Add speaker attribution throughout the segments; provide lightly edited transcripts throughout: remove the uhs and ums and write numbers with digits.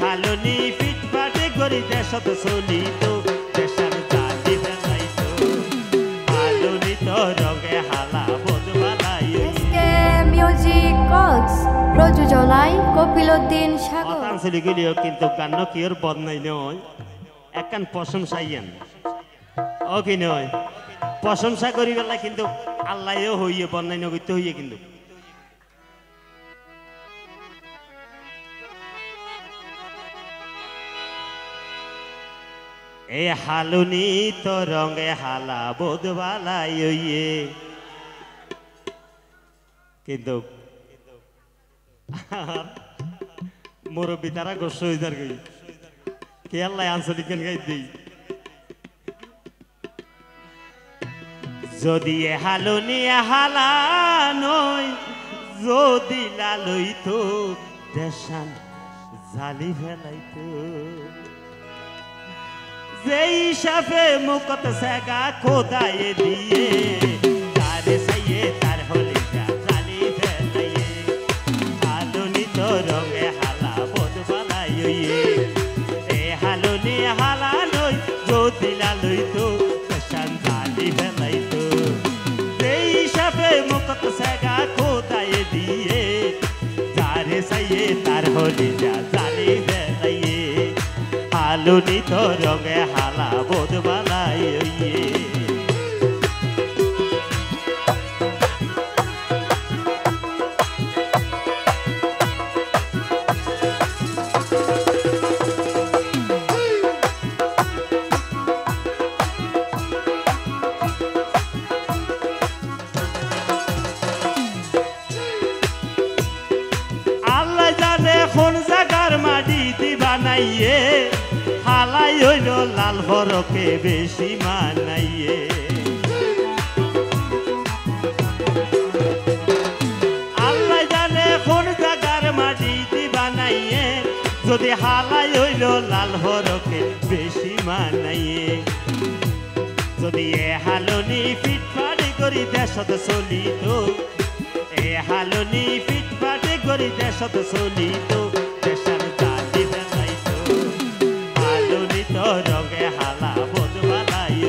Speaker 1: হালনি ফিটফাটে করি দেশত চলিত দেশার জালি ফেলাইত হালনি তো রঙে হালা বদবালাই
Speaker 2: মিউজিক কক্স প্রযোজনায় কপিলউদ্দিন সাগর
Speaker 1: আঞ্চলিকগুলিও কিন্তু গান কিয়র বদনাই নয় একখান প্রশংসাইয়েন ও কি নয় প্রশংসা করি বেলা কিন্তু আল্লাহও হইয়ে বদনাই নগিতে হইয়ে কিন্তু এ হালুনি তো রঙে হালা বোধবালাই হইয়ে কিন্তু মুরব্বী তারা গোস্ব হইদার গই কে আল্লাহ আঞ্চলিক গান গাই দিই যদি এ হালুনি হালা নয় যদি লালইতো দেশান জালি ফেলাইতো যেই সাফে মুকত সেগা খোদায়ে দিয়ে তারে সাইয়ে তার হলি জালি ফেলাইয়ে হালুনি তো রঙে হালা বদবালাইয়ে এ হালুনি হালা নই যদি লালইতো দেশান জালি ফেলাইতো যেই সাফে মুকত সেগা খোদায়ে দিয়ে তারে সাইয়ে তার হলি জালি ফেলাইয়ে হালুনি তো রঙে হালা বদবালাই আল্লাহ জানে কোন জায়গার মাটি বানাইয়ে হালাই হইল লাল বরকে বেশি মানাইয়ে আল্লাহ জানে কোন জায়গার মাটি বানাইয়ে যদি হালাই হইল লাল বরকে বেশি মানাইয়ে যদি এ হালনি ফিটফাটে করি দেশত চলিত এ হালনি ফিটফাটে করি দেশত চলিত দেশার জালি ফেলাইতো হালনি তো রঙে হালা বদবালাই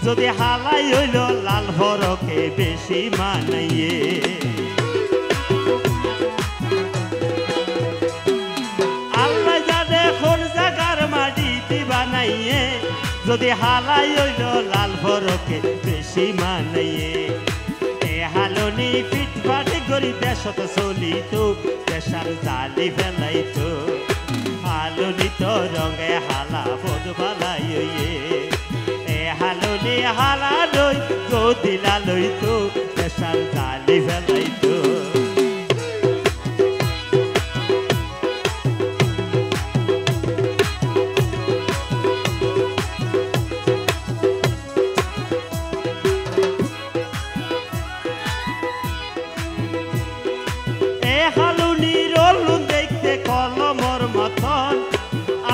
Speaker 1: যদি হালাই হইল লাল বরকে বেশি মানাইয়ে আল্লাহ জানে কোন জায়গার মাটি বানাইয়ে যদি হালাই হইল লাল বরকে বেশি মানাইয়ে এ হালনি ফিটফাটে করি দেশত চলিত দেশার জালি ফেলাইতো হালনি তো রঙে হালা বদবালাই হালনি হালা লই যদি লালইতো দেশার জালি ফেলাইতো এ হালুনি রলু দেখতে কলমর মতন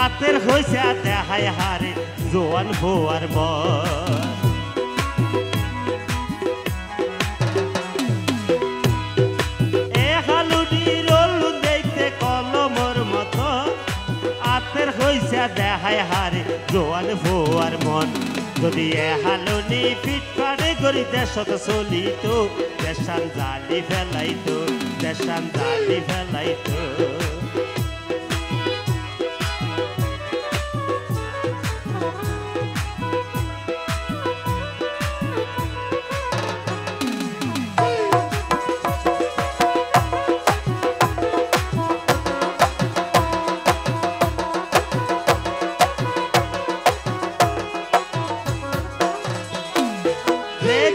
Speaker 1: আতের হইছে দেখায় হারে জোয়ান হওয়ার মন এ হালুনি রলু দেখতে কলমর মতো আতের হইছে দেখায় হারে জোয়ান হওয়ার মন যদি এ হালুনি ফিটফাটে করি দেশত চলিত দেশান জালি ফেলাইতো দেশান জালি ফেলাইতো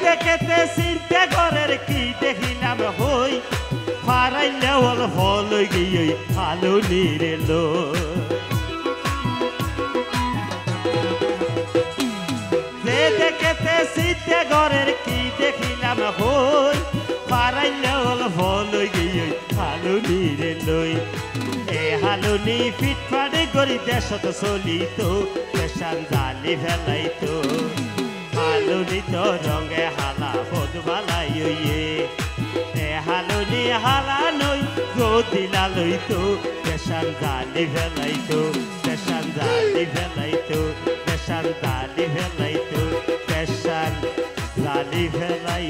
Speaker 1: দেখেতে চিন্তা ঘরের কি দেখিলাম হই ফারাইলে হল ফল গিয়ে হালুনি রেল পরাণ হই পারাইলে হল ভলই গিয়ে হালুনি রে লই এ হালুনি ফিট ফাড়ে গড়ি দেশত চলিত পেশান জালি ফেলাইত হালুনি তো রঙে হালা বদবালাই এ হালুনি হালা নই গদিলা লইতো পেশান জালি ফেলাইতো পেশান জালি ফেলাইতো পেশান জালি ফেলাইতো পেশান জালি ফেলাই